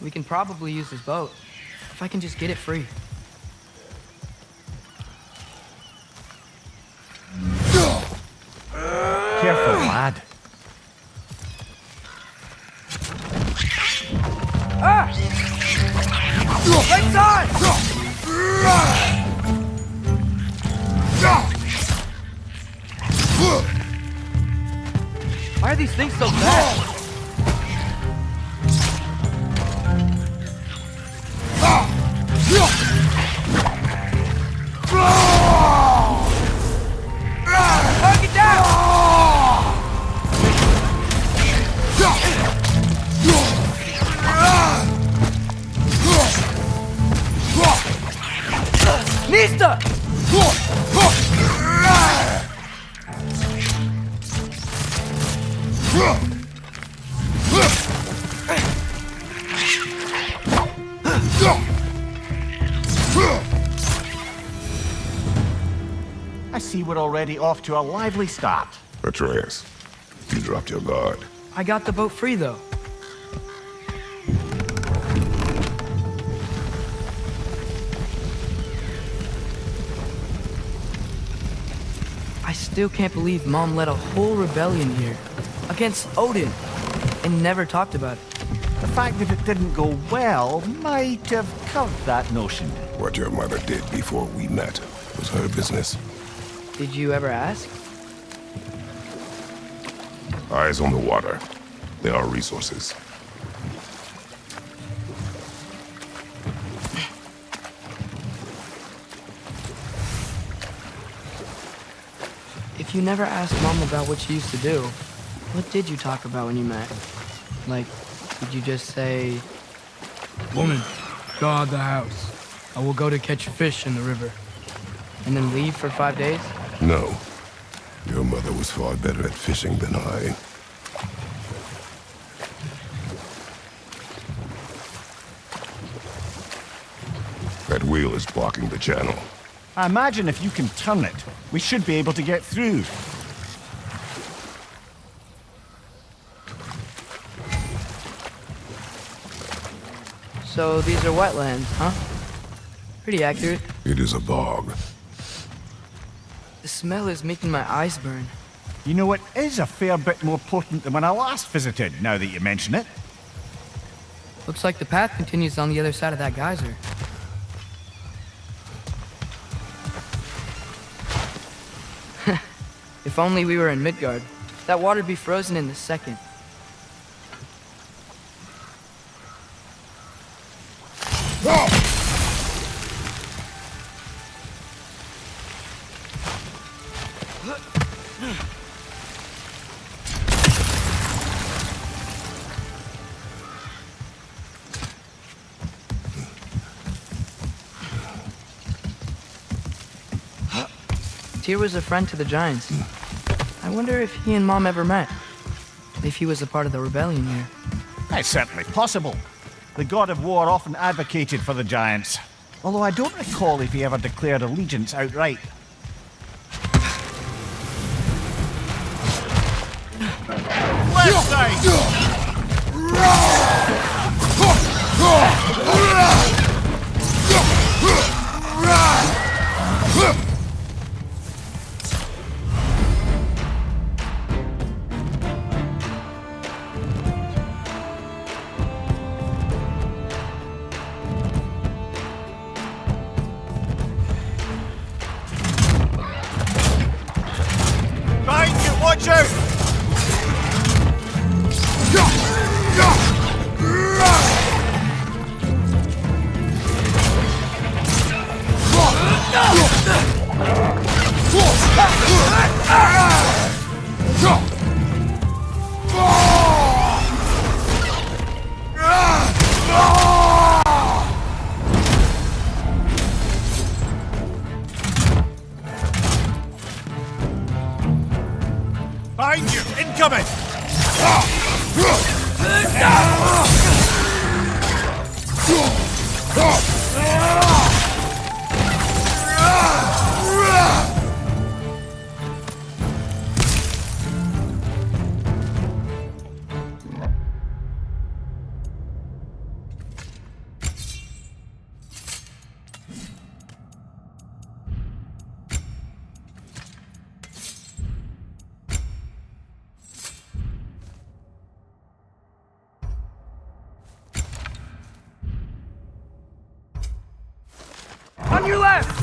We can probably use his boat, if I can just get it free. Careful, lad. Ah! Right side! Why are these things so fast? Knock it down! Nista! I see we're already off to a lively start. Atreus, you dropped your guard. I got the boat free, though. I still can't believe Mom led a whole rebellion here against Odin and never talked about it. The fact that it didn't go well might have curved that notion. What your mother did before we met was her business. Did you ever ask? Eyes on the water. There are resources. If you never asked Mom about what she used to do, what did you talk about when you met? Like, did you just say, "Woman, guard the house. I will go to catch fish in the river," and then leave for 5 days? No. Your mother was far better at fishing than I. That wheel is blocking the channel. I imagine if you can turn it, we should be able to get through. So these are wetlands, huh? Pretty accurate. It is a bog. The smell is making my eyes burn. You know, it is a fair bit more potent than when I last visited, now that you mention it. Looks like the path continues on the other side of that geyser. If only we were in Midgard. That water'd be frozen in a second. Tyr was a friend to the Giants. I wonder if he and Mom ever met. If he was a part of the rebellion here. It's certainly possible. The god of war often advocated for the giants. Although I don't recall if he ever declared allegiance outright. Left side! Watch out! Behind you! Incoming! your left!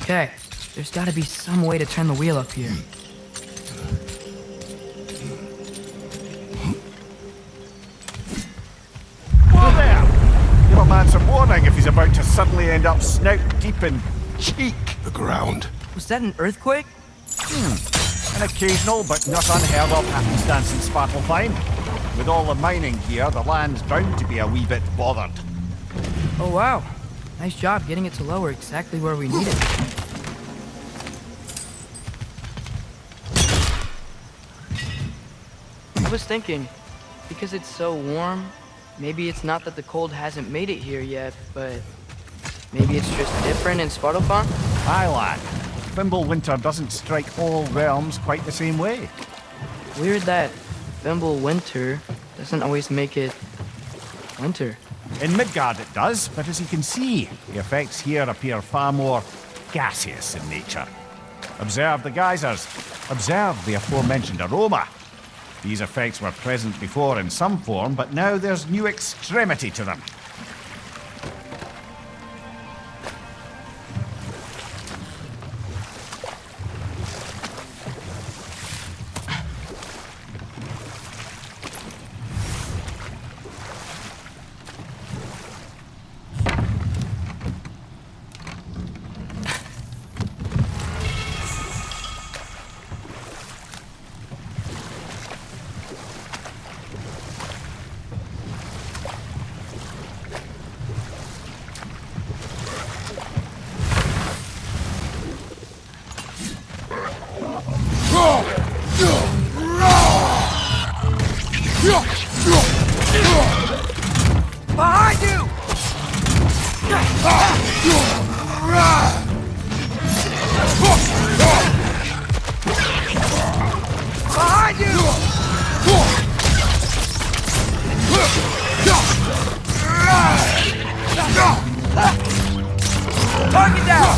Okay, there's gotta be some way to turn the wheel up here. Whoa there! Give a man some warning if he's about to suddenly end up snout deep in cheek. The ground. Was that an earthquake? An occasional but not unheard of happenstance in Svartalfheim. With all the mining here, the land's bound to be a wee bit bothered. Oh wow, nice job getting it to lower exactly where we need it. I was thinking, because it's so warm, maybe it's not that the cold hasn't made it here yet, but maybe it's just different in Svartalfheim? Aye, lad. Fimble winter doesn't strike all realms quite the same way. Weird that Fimble winter doesn't always make it winter. In Midgard it does, but as you can see, the effects here appear far more gaseous in nature. Observe the geysers. Observe the aforementioned aroma. These effects were present before in some form, but now there's new extremity to them. Behind you! Behind you! Target down!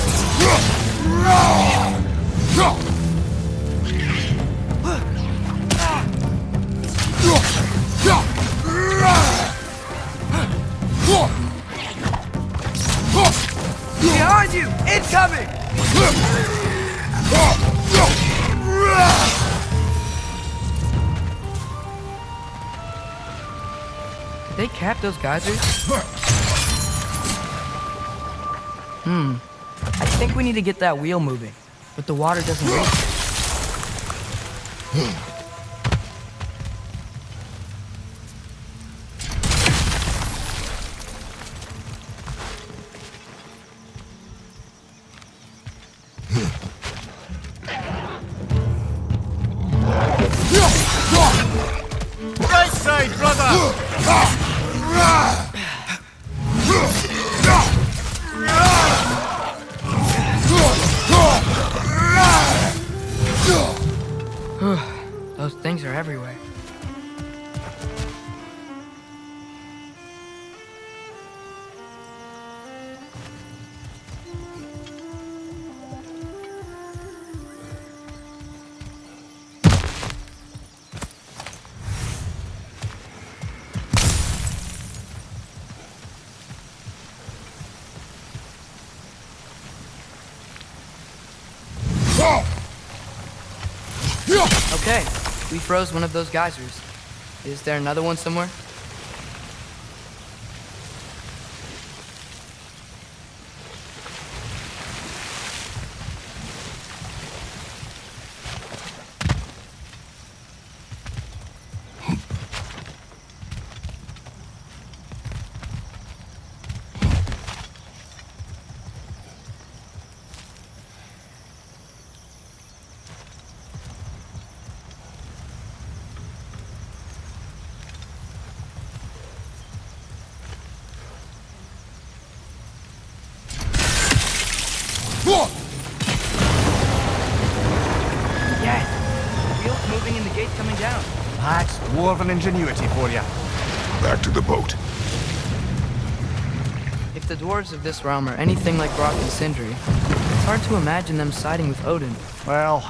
Behind you! Incoming! Did they cap those geysers? I think we need to get that wheel moving, but the water doesn't reach it. Right side, brother! Okay, we froze one of those geysers. Is there another one somewhere? Yes! The wheel's moving and the gate's coming down. That's dwarven ingenuity for you. Back to the boat. If the dwarves of this realm are anything like Brock and Sindri, it's hard to imagine them siding with Odin. Well,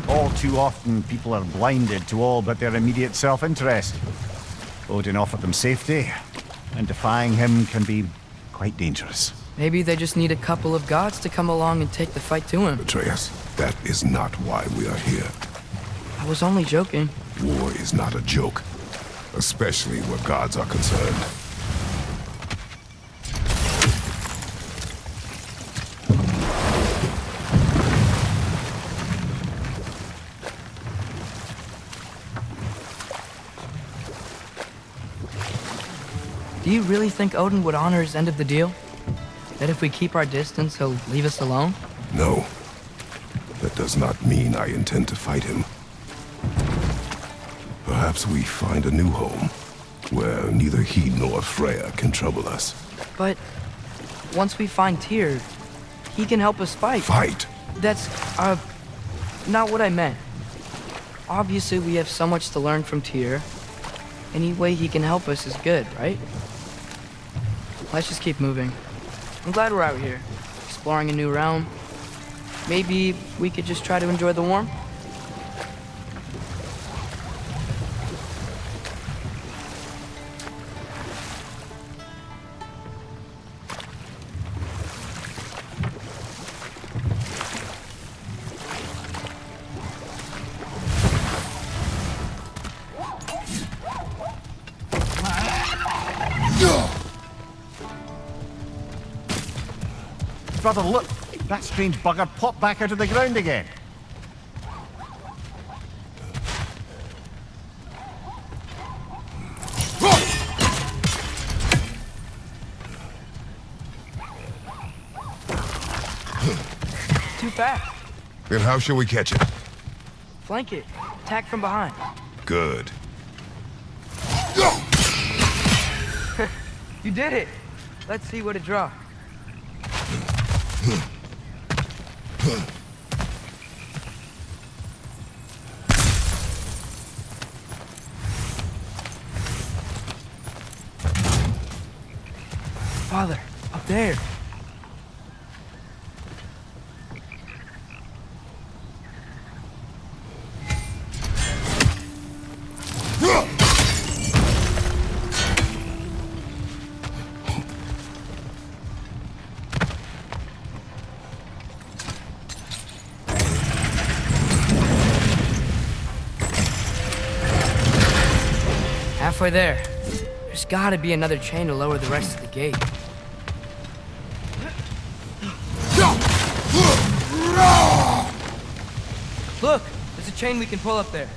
all too often people are blinded to all but their immediate self-interest. Odin offered them safety, and defying him can be quite dangerous. Maybe they just need a couple of gods to come along and take the fight to him. Atreus, that is not why we are here. I was only joking. War is not a joke, especially where gods are concerned. Do you really think Odin would honor his end of the deal? That if we keep our distance, he'll leave us alone? No. That does not mean I intend to fight him. Perhaps we find a new home, where neither he nor Freya can trouble us. But once we find Tyr, he can help us fight. Fight? That's, not what I meant. Obviously, we have so much to learn from Tyr. Any way he can help us is good, right? Let's just keep moving. I'm glad we're out here, exploring a new realm. Maybe we could just try to enjoy the warmth? Brother, look! That strange bugger popped back out of the ground again. Too fast. Then how shall we catch it? Flank it. Attack from behind. Good. You did it. Let's see what it draws. Father, up there. Halfway there. There's gotta be another chain to lower the rest of the gate. Look! There's a chain we can pull up there.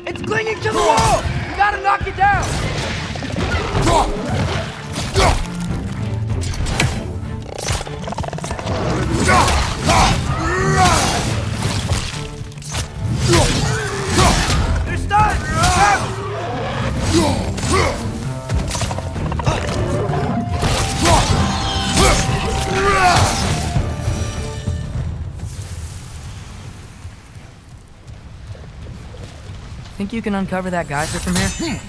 It's clinging to the wall! We gotta knock it down! They're stunned! Think you can uncover that geyser from here?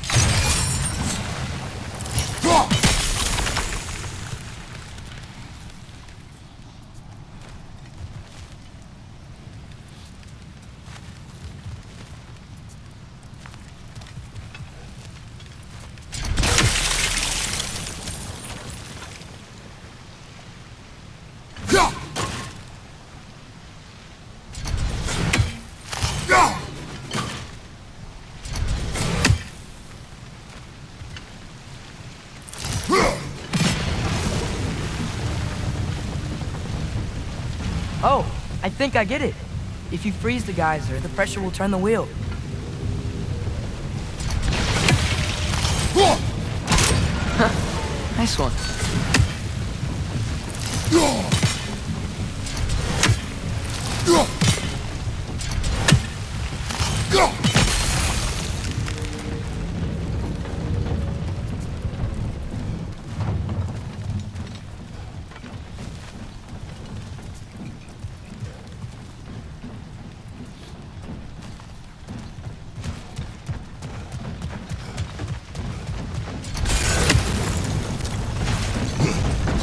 Oh, I think I get it. If you freeze the geyser, the pressure will turn the wheel. Nice one.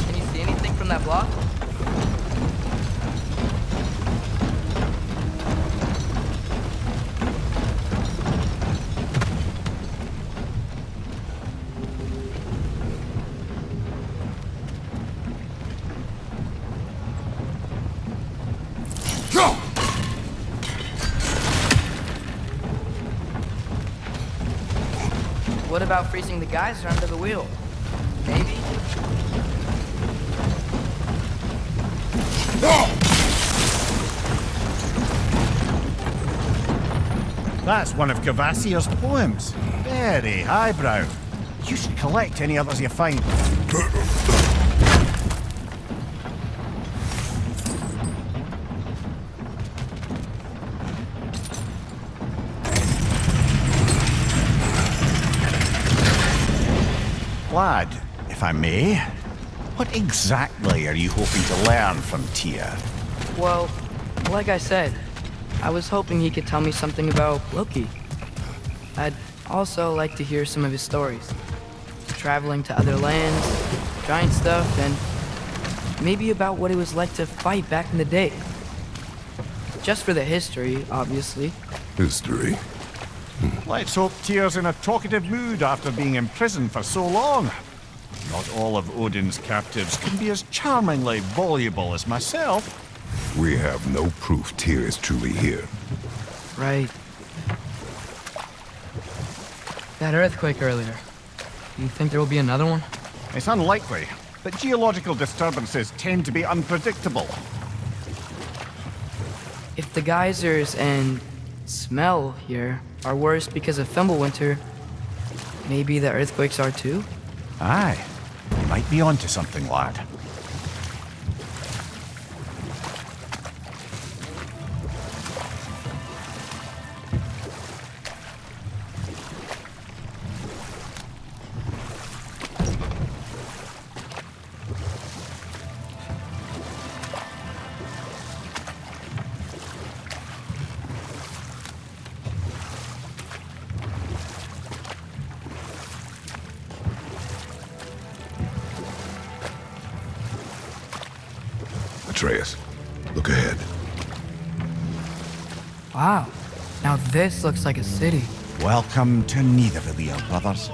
Can you see anything from that block? What about freezing the geyser under the wheel? Maybe? That's one of Cavassier's poems. Very highbrow. You should collect any others you find. Lad, if I may, what exactly are you hoping to learn from Tyr? Well, like I said, I was hoping he could tell me something about Loki. I'd also like to hear some of his stories. Traveling to other lands, giant stuff, and maybe about what it was like to fight back in the day. Just for the history, obviously. History. Let's hope Tyr's in a talkative mood after being imprisoned for so long. Not all of Odin's captives can be as charmingly voluble as myself. We have no proof Tyr is truly here. Right. That earthquake earlier. Do you think there will be another one? It's unlikely, but geological disturbances tend to be unpredictable. If the geysers and smell here are worse because of Fimbulwinter, maybe the earthquakes are too? Aye, you might be onto something, lad. Atreus, look ahead. Wow. Now this looks like a city. Welcome to Nidavellir, brothers.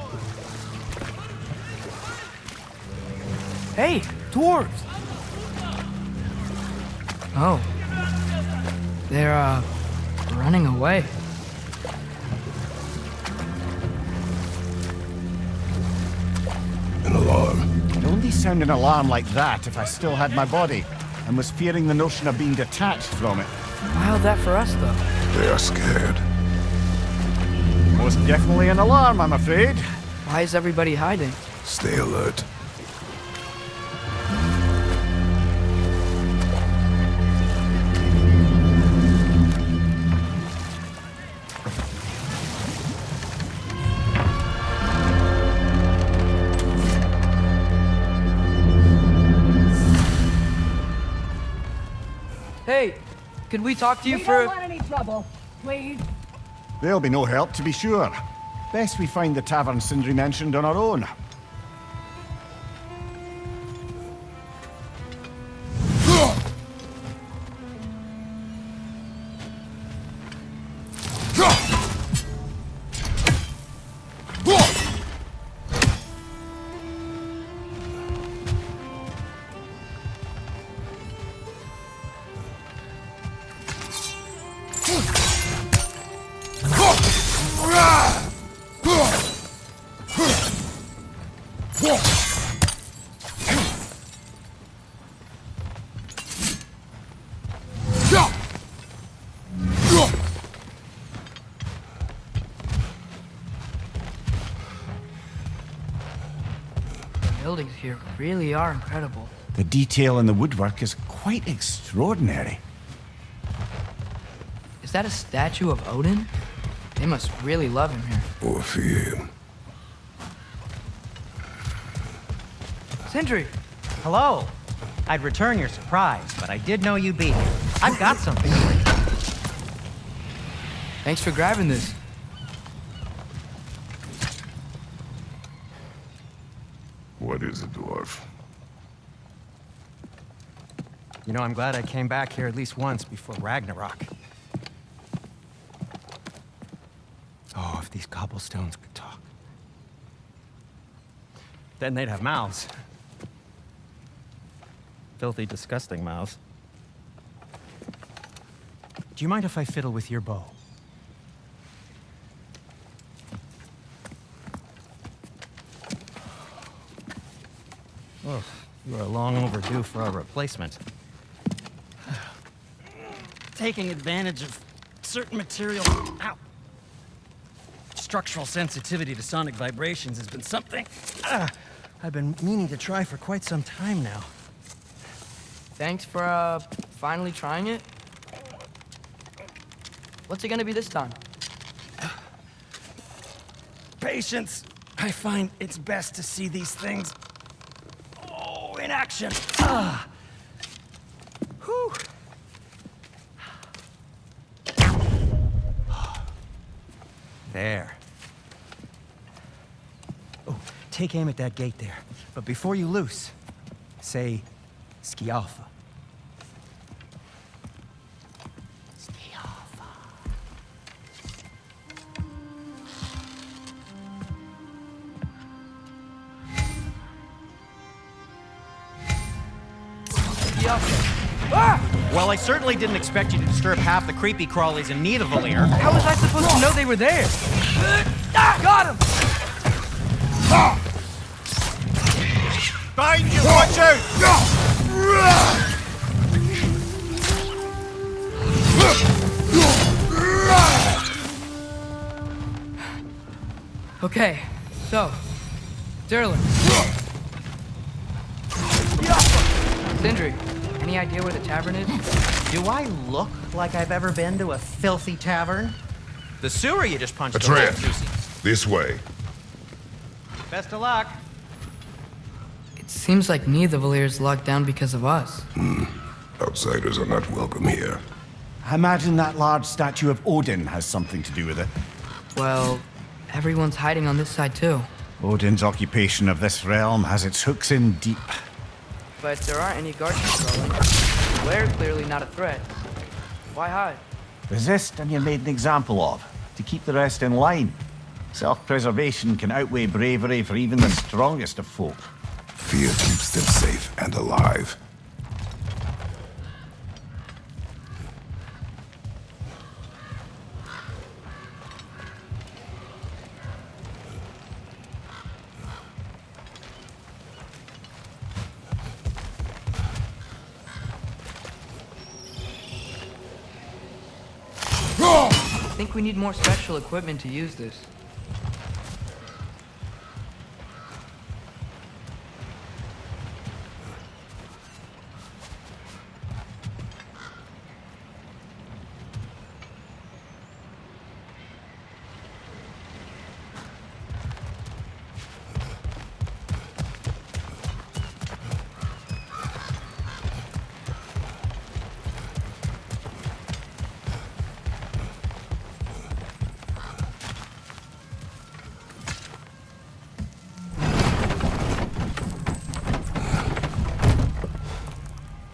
Hey, dwarves! Oh. They're, running away. An alarm. I'd only sound an alarm like that if I still had my body, and was fearing the notion of being detached from it. Wild that for us, though. They are scared. Most definitely an alarm, I'm afraid. Why is everybody hiding? Stay alert. Hey, could we talk to you We for... don't want any trouble, please. There'll be no help, to be sure. Best we find the tavern Sindri mentioned on our own. buildings here really are incredible. The detail in the woodwork is quite extraordinary. Is that a statue of Odin? They must really love him here. Or fear him. Sindri! Hello. I'd return your surprise, but I did know you'd be here. I've got something for you. Thanks for grabbing this. What is it, dwarf? You know, I'm glad I came back here at least once before Ragnarok. Oh, if these cobblestones could talk. Then they'd have mouths. Filthy, disgusting mouths. Do you mind if I fiddle with your bow? Oh, you are long overdue for a replacement. Taking advantage of certain material. Ow! Structural sensitivity to sonic vibrations has been something I've been meaning to try for quite some time now. Thanks for, finally trying it. What's it gonna be this time? Patience. I find it's best to see these things, in action. Whew. There. Oh, take aim at that gate there. But before you loose, say, Skialfa. Skialfa. Well, I certainly didn't expect you to disturb half the creepy crawlies in Nidavellir. How was I supposed to know they were there? Got him! Behind you, watch out! Okay, so, Derlin. Sindri, any idea where the tavern is? Do I look like I've ever been to a filthy tavern? The sewer you just punched a hole Atreus, through. this way. Best of luck. It seems like Nidavellir's locked down because of us. Outsiders are not welcome here. I imagine that large statue of Odin has something to do with it. Well, everyone's hiding on this side too. Odin's occupation of this realm has its hooks in deep. But there aren't any guards patrolling. We're clearly not a threat. Why hide? Resist and you're made an example of, to keep the rest in line. Self-preservation can outweigh bravery for even the strongest of folk. Fear keeps them safe and alive. I think we need more special equipment to use this.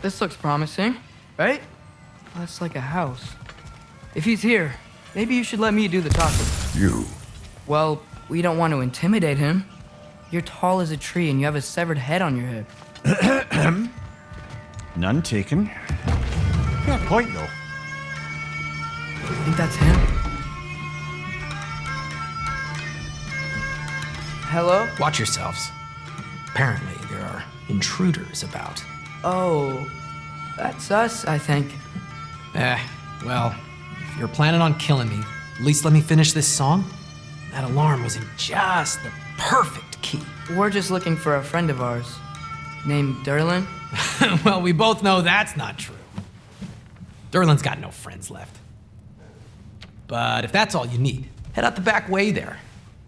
This looks promising, right? That's like a house. If he's here, maybe you should let me do the talking. You. Well, we don't want to intimidate him. You're tall as a tree and you have a severed head on your head. None taken. Fair point, though. I think that's him. Hello? Watch yourselves. Apparently, there are intruders about. Oh, that's us, I think. Well, if you're planning on killing me, at least let me finish this song, That alarm was in just the perfect key. We're just looking for a friend of ours named Derlin. Well, we both know that's not true. Derlin's got no friends left. But if that's all you need, head out the back way there,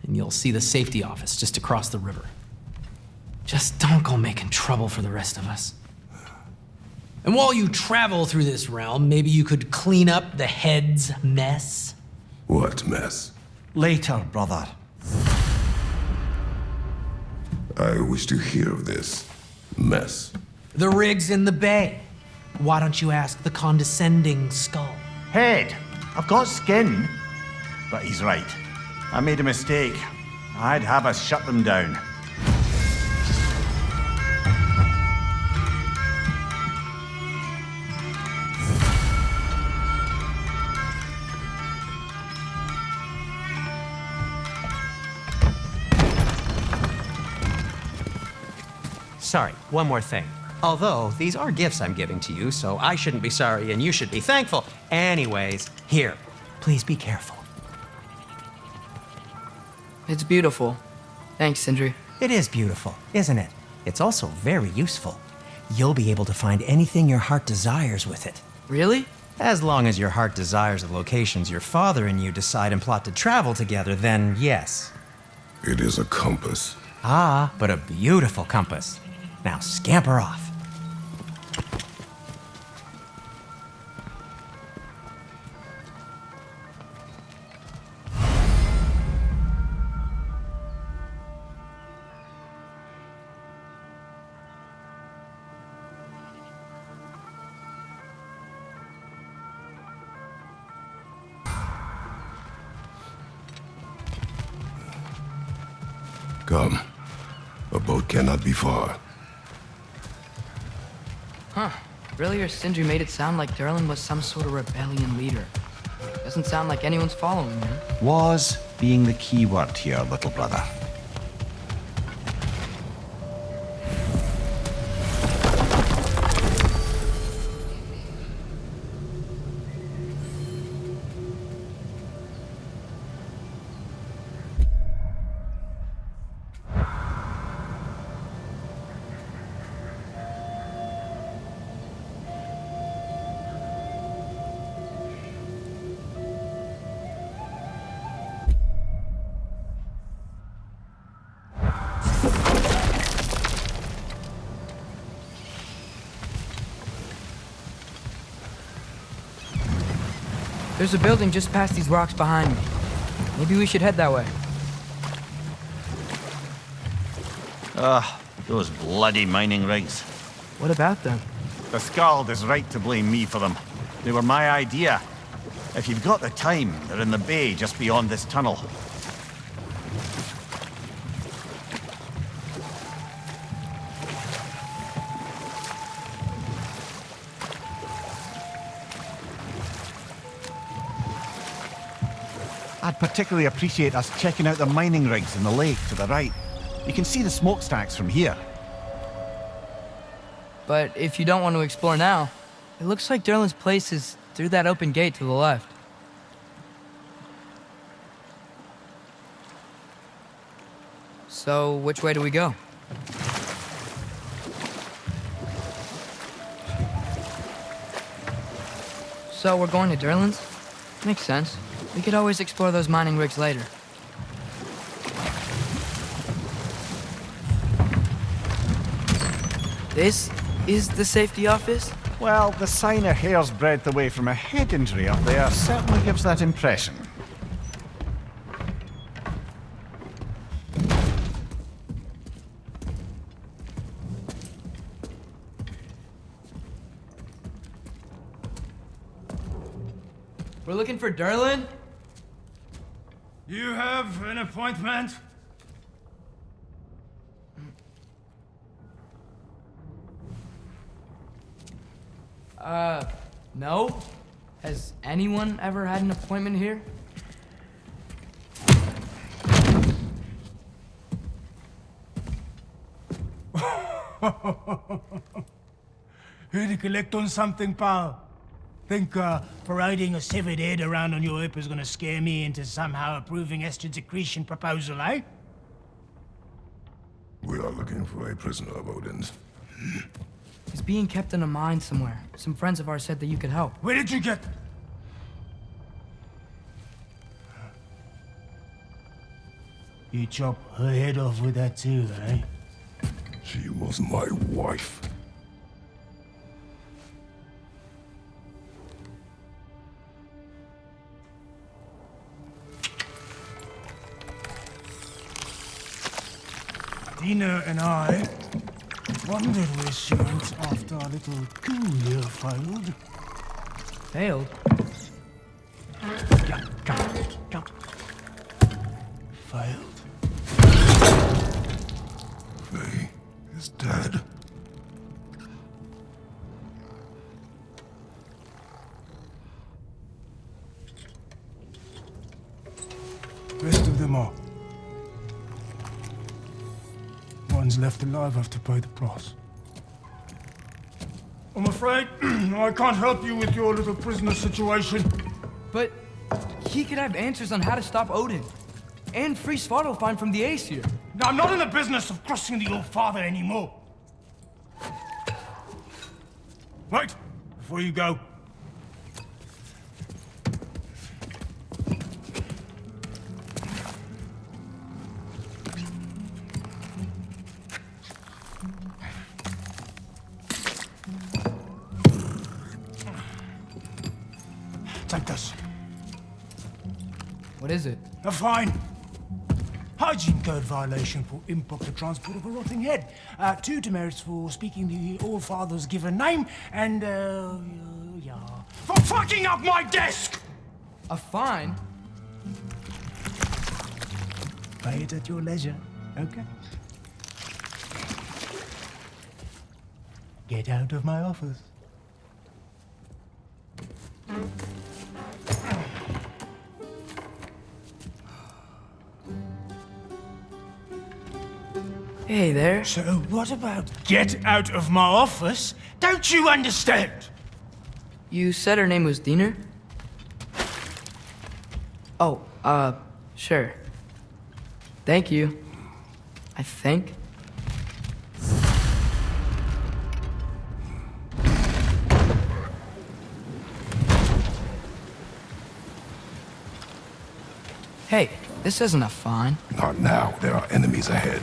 and you'll see the safety office just across the river. Just don't go making trouble for the rest of us. And while you travel through this realm, maybe you could clean up the head's mess? What mess? Later, brother. I wish to hear of this mess. The rig's in the bay. Why don't you ask the condescending skull? Head, I've got skin. But he's right. I made a mistake. I'd have us shut them down. Sorry, one more thing. Although, these are gifts I'm giving to you, so I shouldn't be sorry and you should be thankful. Anyways, here, please be careful. It's beautiful. Thanks, Sindri. It is beautiful, isn't it? It's also very useful. You'll be able to find anything your heart desires with it. Really? As long as your heart desires the locations your father and you decide and plot to travel together, then yes. It is a compass. Ah, but a beautiful compass. Now scamper off. Come. A boat cannot be far. Huh. Earlier, Sindri made it sound like Derlin was some sort of rebellion leader. Doesn't sound like anyone's following him. Was being the key word here, little brother. There's a building just past these rocks behind me. Maybe we should head that way. Those bloody mining rigs. What about them? The Skald is right to blame me for them. They were my idea. If you've got the time, they're in the bay just beyond this tunnel. I'd particularly appreciate us checking out the mining rigs in the lake to the right. You can see the smokestacks from here. But if you don't want to explore now, it looks like Derlin's place is through that open gate to the left. So, which way do we go? So, we're going to Derlin's? Makes sense. We could always explore those mining rigs later. This is the safety office? Well, the sign a hair's breadth away from a head injury up there certainly gives that impression. We're looking for Derlin? You have an appointment? No. Has anyone ever had an appointment here? Here to collect on something, pal. Think parading a severed head around on your hip is gonna scare me into somehow approving estrogen secretion proposal, eh? We are looking for a prisoner of Odin's. He's being kept in a mine somewhere. Some friends of ours said that you could help. Where did you get... You chop her head off with that too, eh? She was my wife. Dina and I wondered where she went after our little coup here failed. Failed? Yeah, come. Failed. Faye is dead. Rest of them are. One's left alive have to pay the price. I'm afraid I can't help you with your little prisoner situation. But he could have answers on how to stop Odin. And free Svartalfheim from the Aesir. Now, I'm not in the business of crossing the old father anymore. Right, before you go. Take this. What is it? A fine. Hygiene code violation for improper transport of a rotting head. 2 demerits for speaking the All-Father's given name, and, yeah. For fucking up my desk! A fine? Pay it at your leisure, okay? Get out of my office. Hey there. So what about get out of my office? Don't you understand? You said her name was Diener? Oh, sure. Thank you. I think. Hey, this isn't a fine. Not now. There are enemies ahead.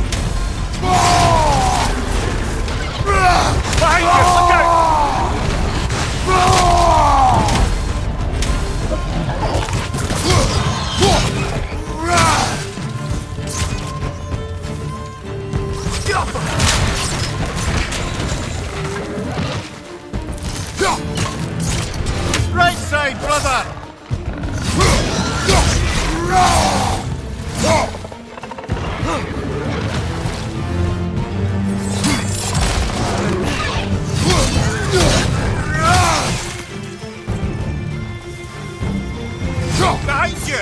Behind you! Look out! Right side, brother! Behind you!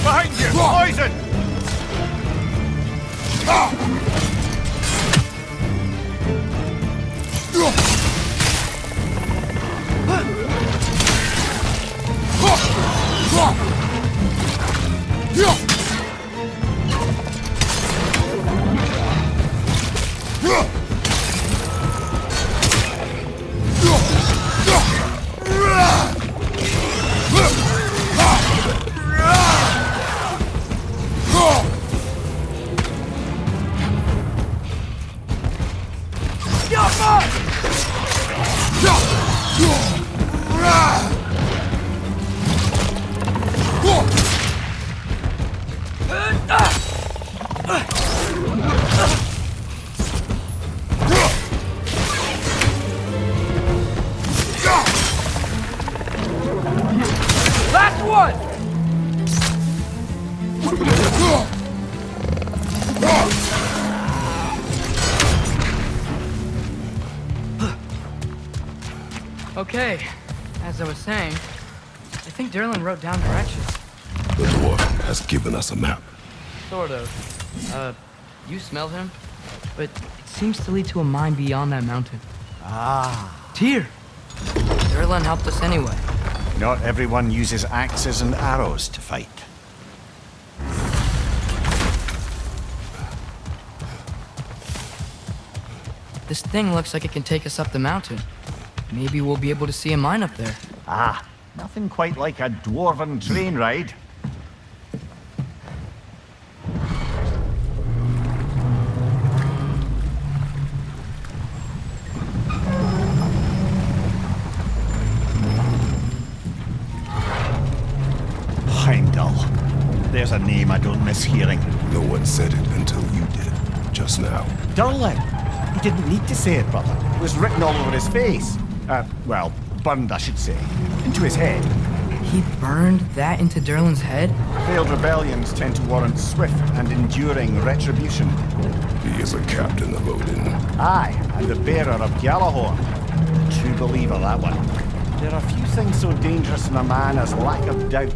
Behind you! Poison! Okay, as I was saying, I think Derlin wrote down directions. The dwarf has given us a map. Sort of. You smelled him? But it seems to lead to a mine beyond that mountain. Ah. Tyr! Derlin helped us anyway. Not everyone uses axes and arrows to fight. This thing looks like it can take us up the mountain. Maybe we'll be able to see a mine up there. Ah, nothing quite like a dwarven train ride. Heimdall. There's a name I don't miss hearing. No one said it until you did, just now. Durlin. He didn't need to say it, brother. It was written all over his face. Well, burned, I should say. Into his head. He burned that into Derlin's head? Failed rebellions tend to warrant swift and enduring retribution. He is a captain of Odin. Aye, and the bearer of Gjallarhorn. True believer, that one. There are few things so dangerous in a man as lack of doubt.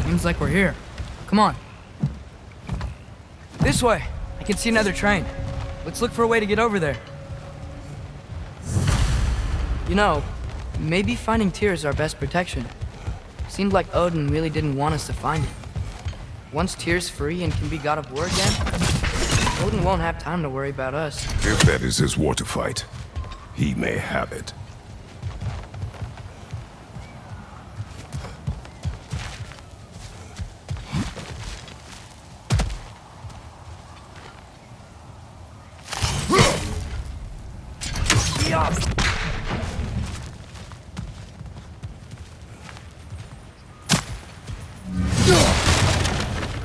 Seems like we're here. Come on. This way. I can see another train. Let's look for a way to get over there. You know, maybe finding Tyr is our best protection. Seemed like Odin really didn't want us to find it. Once Tyr's free and can be god of war again, Odin won't have time to worry about us. If that is his war to fight, he may have it.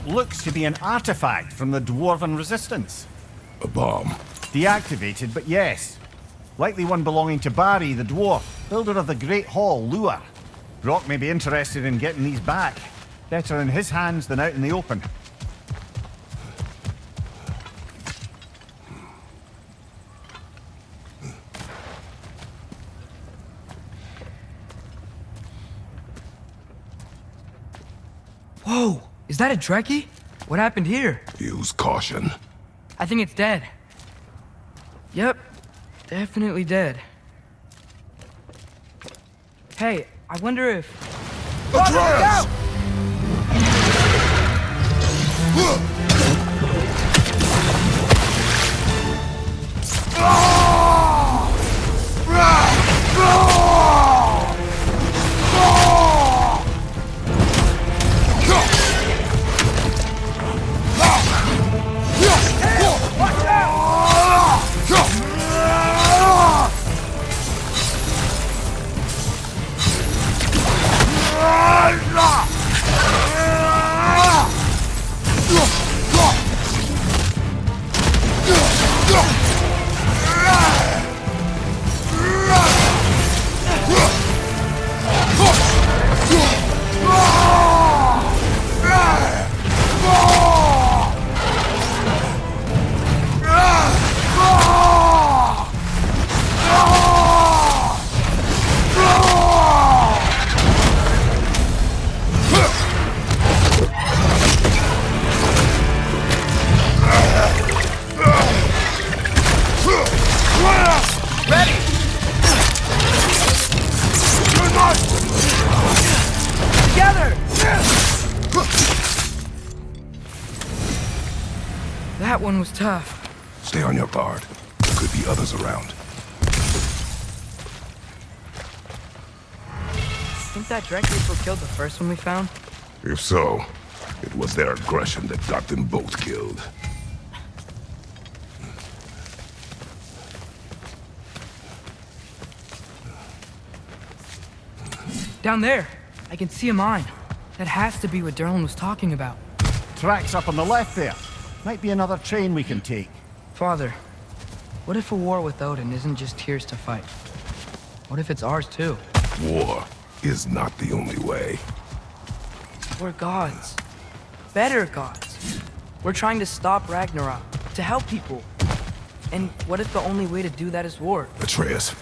Looks to be an artifact from the Dwarven Resistance. A bomb. Deactivated, but yes. Likely one belonging to Barry, the dwarf, builder of the Great Hall, Lure. Brock may be interested in getting these back. Better in his hands than out in the open. Whoa! Is that a Trekkie? What happened here? Use caution. I think it's dead. Yep, definitely dead. Hey, I wonder if... Atreus! That one was tough. Stay on your guard. There could be others around. Think that Drake people killed the first one we found? If so, it was their aggression that got them both killed. Down there, I can see a mine. That has to be what Derlin was talking about. Tracks up on the left there. Might be another train we can take. Father, what if a war with Odin isn't just Tyr's to fight? What if it's ours too? War is not the only way. We're gods. Better gods. We're trying to stop Ragnarok, to help people. And what if the only way to do that is war? Atreus.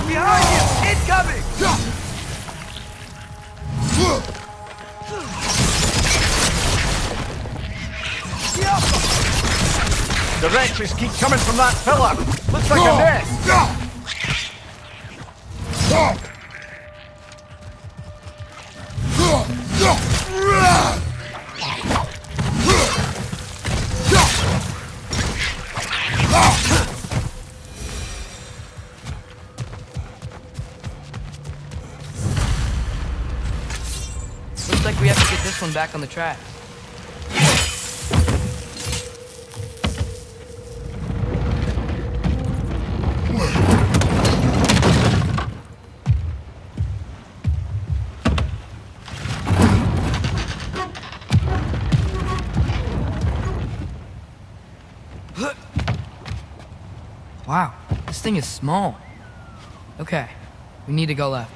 Behind you! Incoming! The wretches keep coming from that pillar. Looks like a nest. Looks like we have to get this one back on the track. Wow, this thing is small. Okay, we need to go left.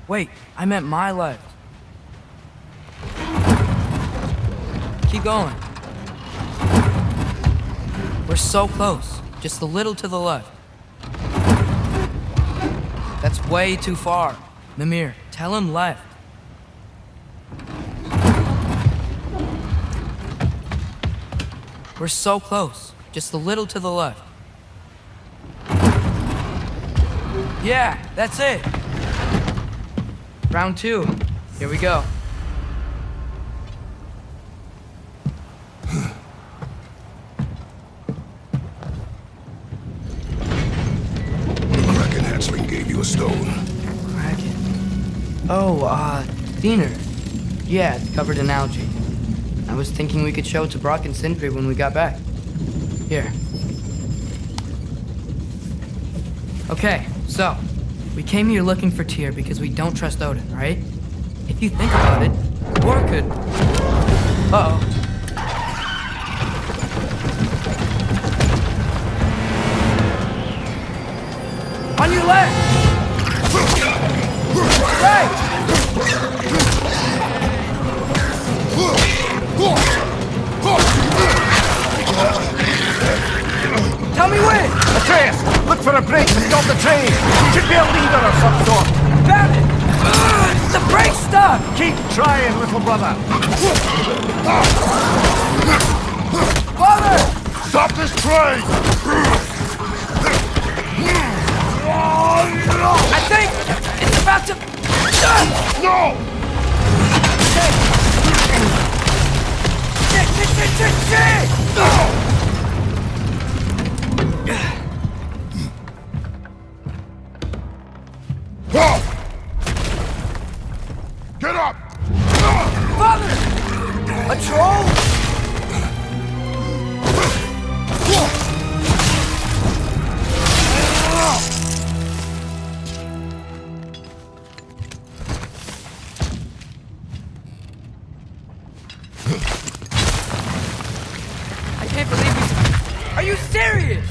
Wait, I meant my left. Keep going. We're so close, just a little to the left. That's way too far. Mimir, tell him left. We're so close, just a little to the left. Yeah, that's it. Round 2. Here we go. Kraken hatchling gave you a stone. Kraken. Oh, Diener. Yeah, it's covered in algae. I was thinking we could show it to Brock and Sindri when we got back. Here. Okay, so, we came here looking for Tyr because we don't trust Odin, right? If you think about it, war could... Uh-oh. On your left! Right! Tell me when! Atreus, look for a break to stop the train. Should be a leader of some sort. Found it! The brake's stuck! Keep trying, little brother. Father! Stop this train! I think it's about to... No! Shit! Get up! Father! A troll? I can't believe we... Are you serious?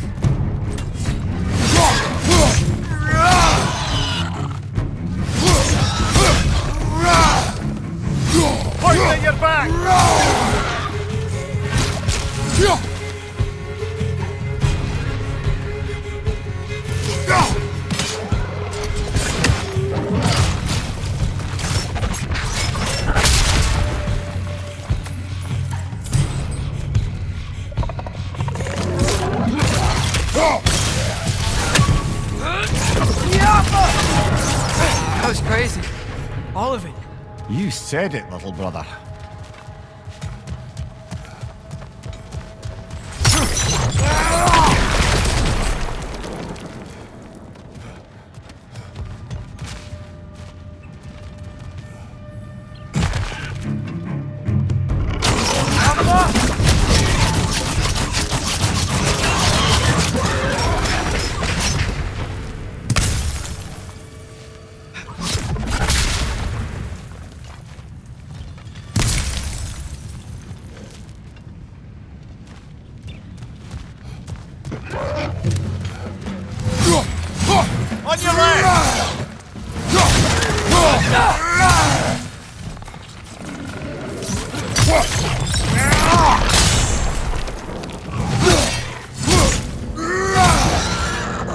Point at your back. said it, little brother. On your left!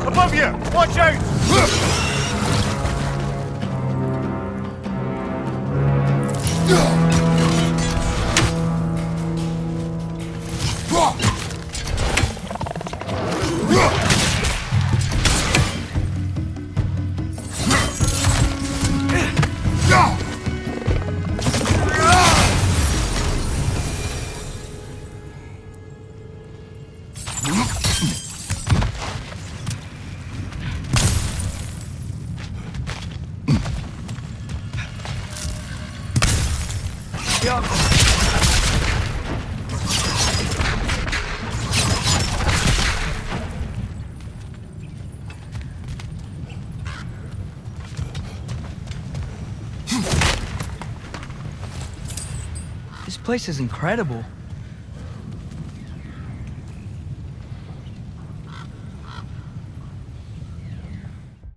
Above you! Watch out! This place is incredible.